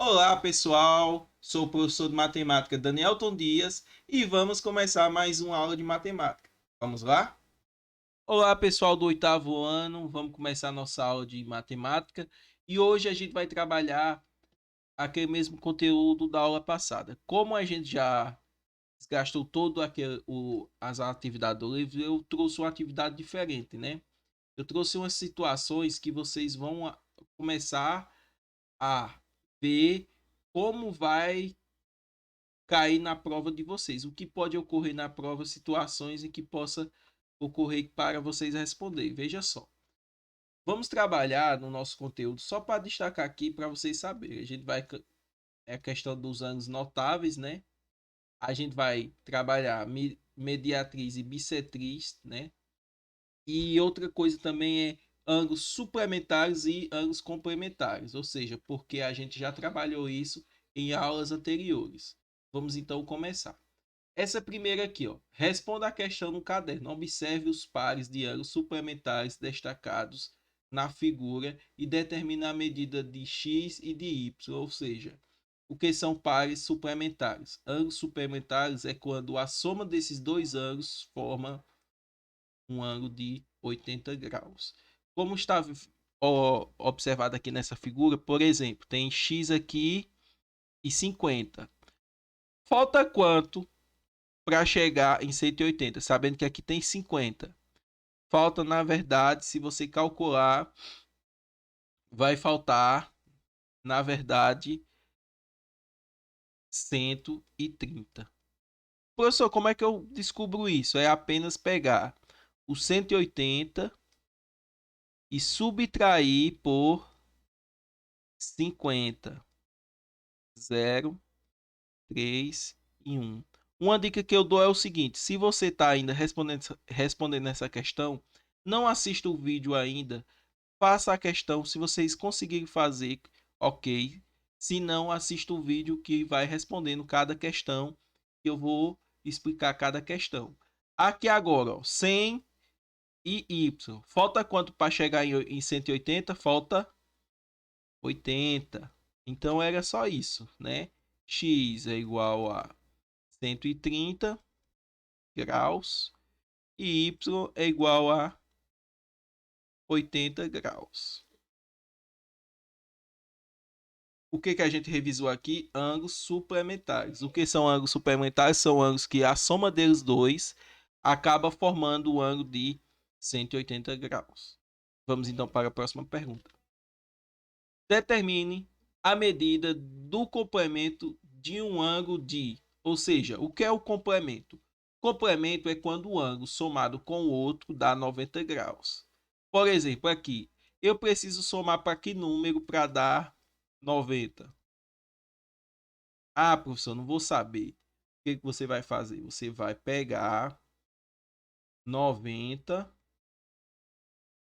Olá, pessoal. Sou o professor de matemática Danielton Dias e vamos começar mais uma aula de matemática. Vamos lá? Olá, pessoal do oitavo ano. Vamos começar nossa aula de matemática e hoje a gente vai trabalhar aquele mesmo conteúdo da aula passada. Como a gente já gastou todo as atividades do livro, eu trouxe uma atividade diferente, né? Eu trouxe umas situações que vocês vão começar a ver como vai cair na prova de vocês. O que pode ocorrer na prova, situações em que possa ocorrer para vocês responder. Veja só. Vamos trabalhar no nosso conteúdo só para destacar aqui para vocês saberem. A gente vai é a questão dos anos notáveis, né? A gente vai trabalhar mediatriz e bissetriz, né? E outra coisa também é ângulos suplementares e ângulos complementares, ou seja, porque a gente já trabalhou isso em aulas anteriores. Vamos então começar. Essa primeira aqui, ó. Responda a questão no caderno. Observe os pares de ângulos suplementares destacados na figura e determine a medida de x e de y, ou seja, o que são pares suplementares. Ângulos suplementares é quando a soma desses dois ângulos forma um ângulo de 80 graus. Como está observado aqui nessa figura, por exemplo, tem x aqui e 50. Falta quanto para chegar em 180, sabendo que aqui tem 50. Falta, na verdade, se você calcular, vai faltar, na verdade, 130. Professor, como é que eu descubro isso? É apenas pegar o 180 e subtrair por 50. 0, 3 e 1. Uma dica que eu dou é o seguinte: se você está ainda respondendo essa questão, não assista o vídeo ainda, faça a questão. Se vocês conseguirem fazer, ok. Se não, assista o vídeo que vai respondendo cada questão, que eu vou explicar cada questão. Aqui agora, ó, 100 e y. Falta quanto para chegar em 180? Falta 80. Então era só isso, né? X é igual a 130 graus e y é igual a 80 graus. O que a gente revisou aqui? Ângulos suplementares. O que são ângulos suplementares? São ângulos que a soma deles dois acaba formando o ângulo de 180 graus. Vamos então para a próxima pergunta. Determine a medida do complemento de um ângulo de, ou seja, o que é o complemento? Complemento é quando o ângulo somado com o outro dá 90 graus. Por exemplo, aqui, eu preciso somar para que número para dar 90? Ah, professor, não vou saber. O que você vai fazer? Você vai pegar 90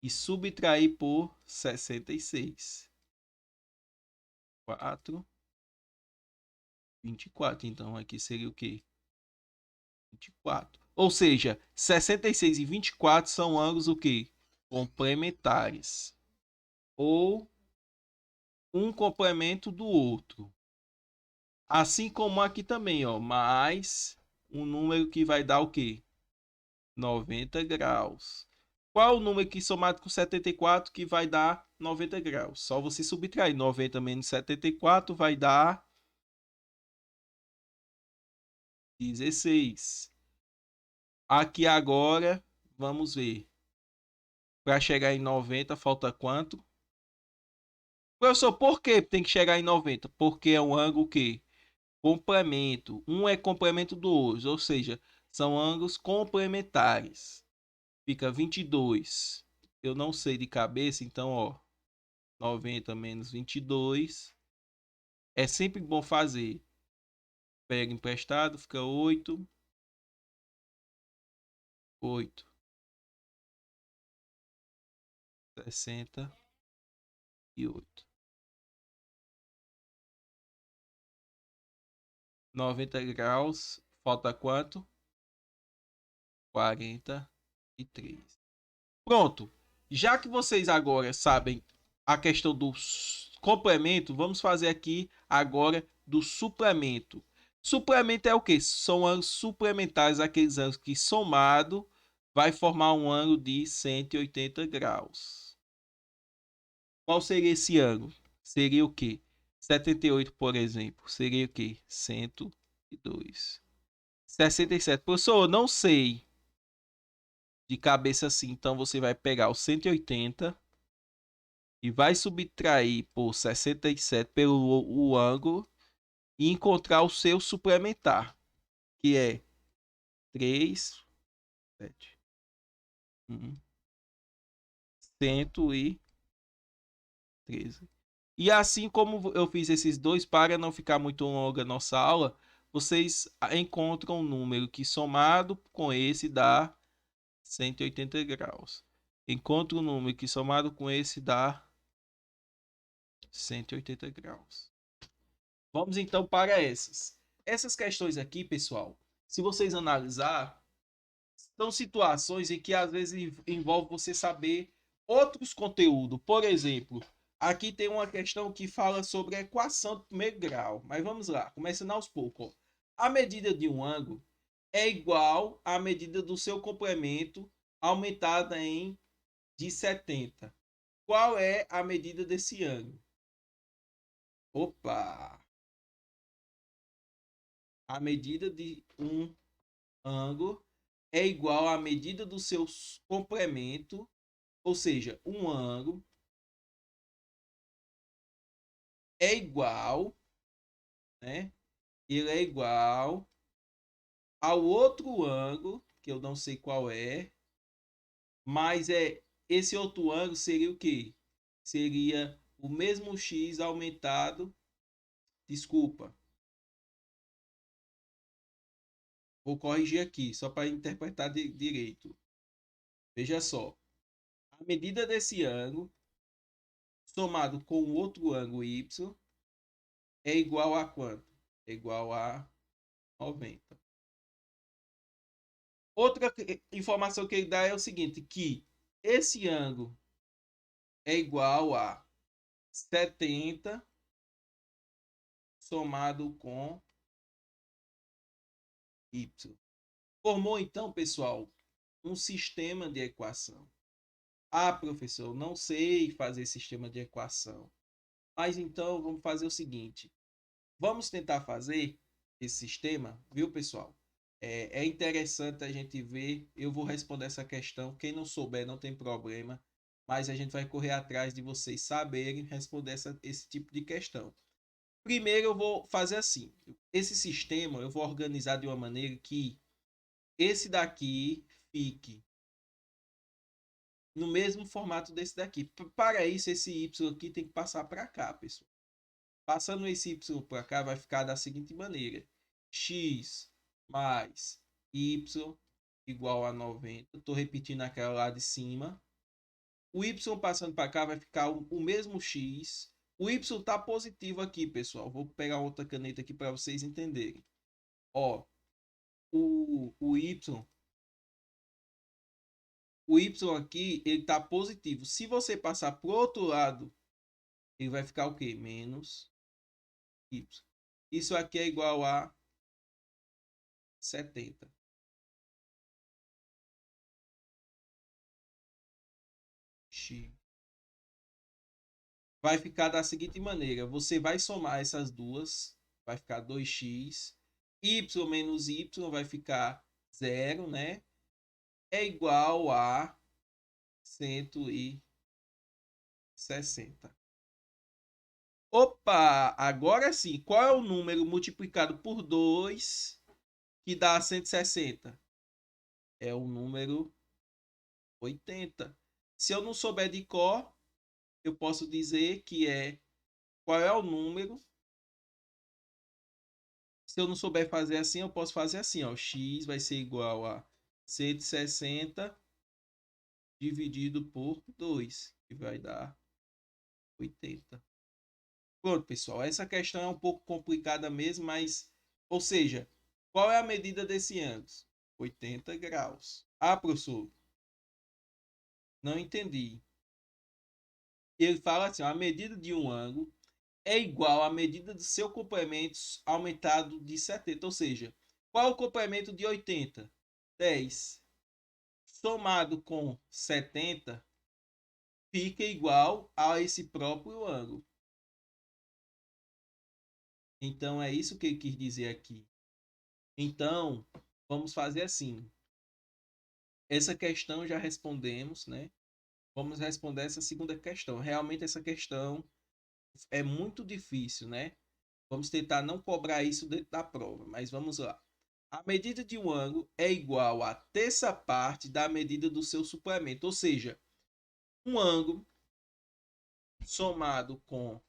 e subtrair por 66. 4, 24. Então aqui seria o quê? 24. Ou seja, 66 e 24 são ângulos o quê? Complementares. Ou um complemento do outro. Assim como aqui também, ó, mais um número que vai dar o quê? 90 graus. Qual o número que somado com 74 que vai dar 90 graus? Só você subtrair 90 menos 74 vai dar 16. Aqui agora, vamos ver. Para chegar em 90 falta quanto? Professor, por que tem que chegar em 90? Porque é um ângulo que complemento. Um é complemento do outro, ou seja, são ângulos complementares. Fica 22. Eu não sei de cabeça, então, ó, 90 menos 22. É sempre bom fazer. Pega emprestado, fica 8. 8. 68. 90 graus, falta quanto? 43. Pronto. Já que vocês agora sabem a questão do complemento, vamos fazer aqui agora do suplemento. Suplemento é o que? São ângulos suplementares, aqueles ângulos que somado vai formar um ângulo de 180 graus. Qual seria esse ângulo? Seria o quê? 78, por exemplo. Seria o quê? 102. 67. Professor, eu não sei de cabeça assim. Então você vai pegar o 180 e vai subtrair por 67 pelo o ângulo e encontrar o seu suplementar, que é 3, 7, 113. E assim como eu fiz esses dois, para não ficar muito longa a nossa aula, vocês encontram um número que somado com esse dá 180 graus. Encontra um número que somado com esse dá 180 graus. Vamos então para essas. Essas questões aqui, pessoal, se vocês analisar, são situações em que às vezes envolve você saber outros conteúdos. Por exemplo, aqui tem uma questão que fala sobre a equação do primeiro grau. Mas vamos lá, começando aos poucos. A medida de um ângulo é igual à medida do seu complemento aumentada em de 70. Qual é a medida desse ângulo? Opa! A medida de um ângulo é igual à medida do seu complemento, ou seja, um ângulo é igual, né? Ele é igual ao outro ângulo, que eu não sei qual é, mas esse outro ângulo seria o quê? Seria o mesmo x aumentado, desculpa. Vou corrigir aqui, só para interpretar direito. Veja só. A medida desse ângulo somado com o outro ângulo y é igual a quanto? É igual a 90. Outra informação que ele dá é o seguinte, que esse ângulo é igual a 70 somado com y. Formou então, pessoal, um sistema de equação. Ah, professor, não sei fazer sistema de equação. Mas então vamos fazer o seguinte. Vamos tentar fazer esse sistema, viu, pessoal? É interessante a gente ver. Eu vou responder essa questão. Quem não souber, não tem problema. Mas a gente vai correr atrás de vocês saberem responder esse tipo de questão. Primeiro, eu vou fazer assim. Esse sistema eu vou organizar de uma maneira que esse daqui fique no mesmo formato desse daqui. Para isso, esse y aqui tem que passar para cá, pessoal. Passando esse y para cá, vai ficar da seguinte maneira. X mais y igual a 90. Estou repetindo aquela lá de cima. O y passando para cá vai ficar o mesmo x. O y está positivo aqui, pessoal. Vou pegar outra caneta aqui para vocês entenderem. Ó, o y aqui, ele está positivo. Se você passar para o outro lado, ele vai ficar o quê? Menos y. Isso aqui é igual a 70. X. Vai ficar da seguinte maneira. Você vai somar essas duas. Vai ficar 2x. Y menos y vai ficar 0, né? É igual a 160. Opa! Agora sim. Qual é o número multiplicado por 2 que dá 160? É o número 80. Se eu não souber de cor, eu posso dizer que é qual é o número. Se eu não souber fazer assim, eu posso fazer assim, ó. X vai ser igual a 160 dividido por 2, que vai dar 80. Pronto, pessoal. Essa questão é um pouco complicada mesmo, mas... Ou seja, qual é a medida desse ângulo? 80 graus. Ah, professor, não entendi. Ele fala assim, ó, a medida de um ângulo é igual à medida do seu complemento aumentado de 70. Ou seja, qual é o complemento de 80? 10. Somado com 70, fica igual a esse próprio ângulo. Então, é isso que ele quis dizer aqui. Então, vamos fazer assim. Essa questão já respondemos, né? Vamos responder essa segunda questão. Realmente, essa questão é muito difícil, né? Vamos tentar não cobrar isso dentro da prova, mas vamos lá. A medida de um ângulo é igual a terça parte da medida do seu suplemento. Ou seja, um ângulo somado com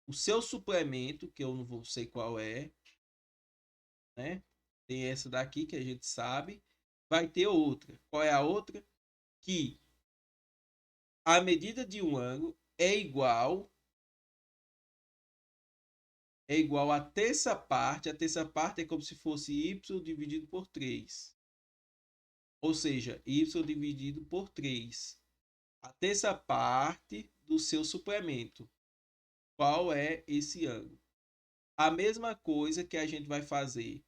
o seu suplemento, que eu não vou sei qual é, né? Tem essa daqui que a gente sabe. Vai ter outra. Qual é a outra? Que a medida de um ângulo é igual a terça parte. A terça parte é como se fosse y dividido por 3. Ou seja, y dividido por 3. A terça parte do seu suplemento. Qual é esse ângulo? A mesma coisa que a gente vai fazer,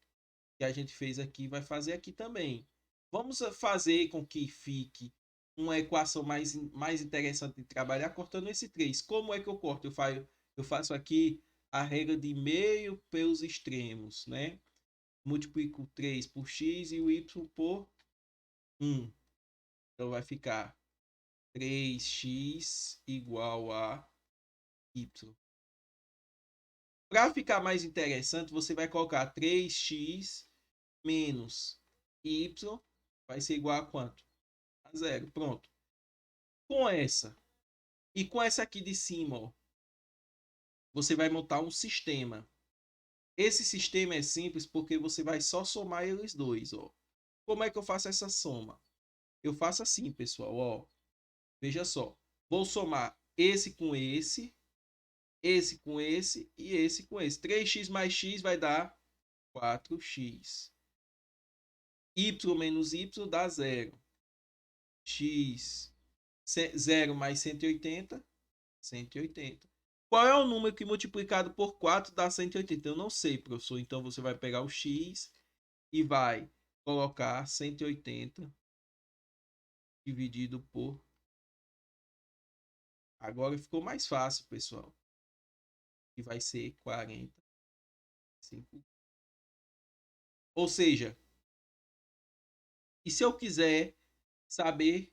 que a gente fez aqui, vai fazer aqui também. Vamos fazer com que fique uma equação mais interessante de trabalhar cortando esse 3. Como é que eu corto? Eu faço aqui a regra de meio pelos extremos, né? Multiplico 3 por x e o y por 1. Então vai ficar 3x igual a y. Para ficar mais interessante, você vai colocar 3x menos y vai ser igual a quanto? A zero. Pronto. Com essa e com essa aqui de cima, ó, você vai montar um sistema. Esse sistema é simples porque você vai só somar eles dois. Ó. Como é que eu faço essa soma? Eu faço assim, pessoal. Ó. Veja só. Vou somar esse com esse com esse e esse com esse. 3x mais x vai dar 4x. Y menos y dá zero. X 0 mais 180, 180. Qual é o número que multiplicado por 4 dá 180? Eu não sei, professor. Então você vai pegar o x e vai colocar 180 dividido por... Agora ficou mais fácil, pessoal. Que vai ser 45. Ou seja, e se eu quiser saber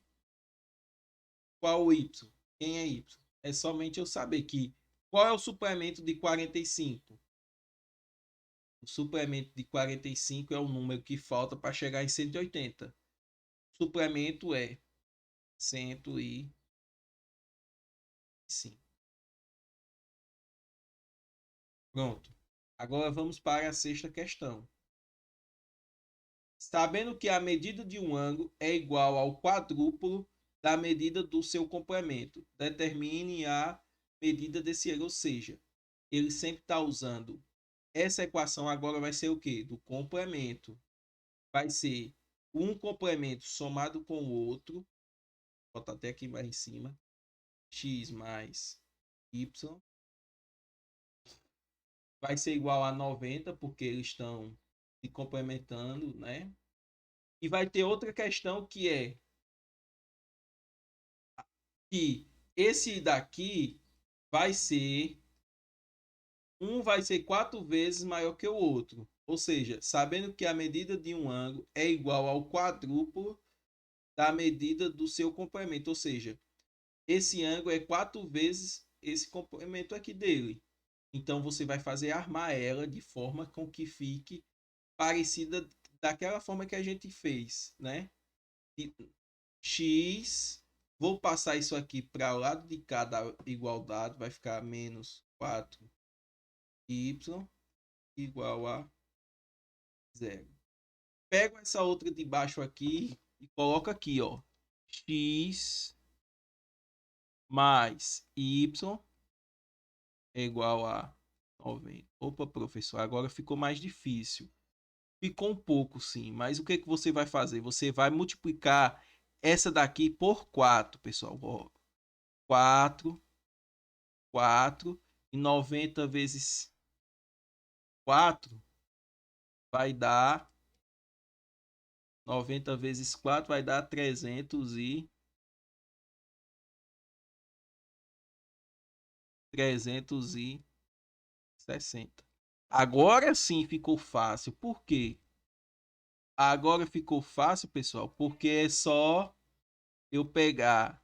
qual o y? Quem é y? É somente eu saber que qual é o suplemento de 45? O suplemento de 45 é o número que falta para chegar em 180. O suplemento é 105. Pronto. Agora vamos para a sexta questão. Sabendo que a medida de um ângulo é igual ao quadrúplo da medida do seu complemento, determine a medida desse ângulo. Ou seja, ele sempre está usando essa equação. Agora vai ser o quê? Do complemento. Vai ser um complemento somado com o outro. Vou botar até aqui mais em cima. X mais Y vai ser igual a 90, porque eles estão se complementando, né? E vai ter outra questão que é que esse daqui vai ser vai ser 4 vezes maior que o outro. Ou seja, sabendo que a medida de um ângulo é igual ao quadrúplo da medida do seu complemento. Ou seja, esse ângulo é 4 vezes esse complemento aqui dele. Então você vai fazer armar ela de forma com que fique parecida daquela forma que a gente fez, né? X, vou passar isso aqui para o lado de cá da igualdade, vai ficar menos 4y igual a 0. Pego essa outra de baixo aqui e coloco aqui, ó. X mais y é igual a 90. Opa, professor, agora ficou mais difícil. Ficou um pouco, sim, mas o que, que você vai fazer? Você vai multiplicar essa daqui por 4, pessoal. Ó, 4 4. E 90 vezes 4 vai dar... 90 vezes 4 vai dar 360. Agora sim ficou fácil. Por quê? Agora ficou fácil, pessoal, porque é só eu pegar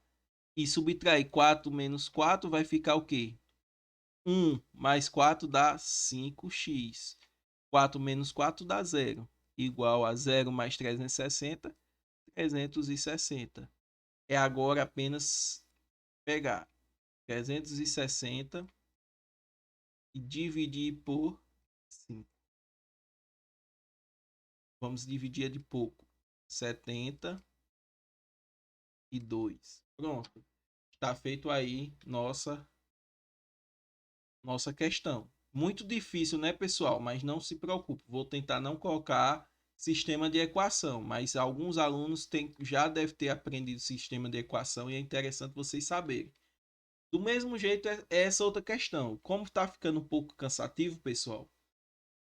e subtrair 4 menos 4, vai ficar o quê? 1 mais 4 dá 5x. 4 menos 4 dá 0. Igual a 0 mais 360, 360. É agora apenas pegar 360 e dividir por 5. Vamos dividir de pouco. 72. Pronto. Está feito aí nossa questão. Muito difícil, né, pessoal? Mas não se preocupe. Vou tentar não colocar sistema de equação, mas alguns alunos já devem ter aprendido sistema de equação e é interessante vocês saberem. Do mesmo jeito, é essa outra questão. Como está ficando um pouco cansativo, pessoal,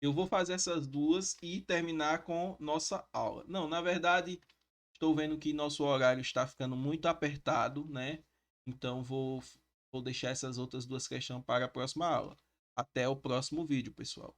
eu vou fazer essas duas e terminar com nossa aula. Não, na verdade, estou vendo que nosso horário está ficando muito apertado, né? Então vou deixar essas outras duas questões para a próxima aula. Até o próximo vídeo, pessoal.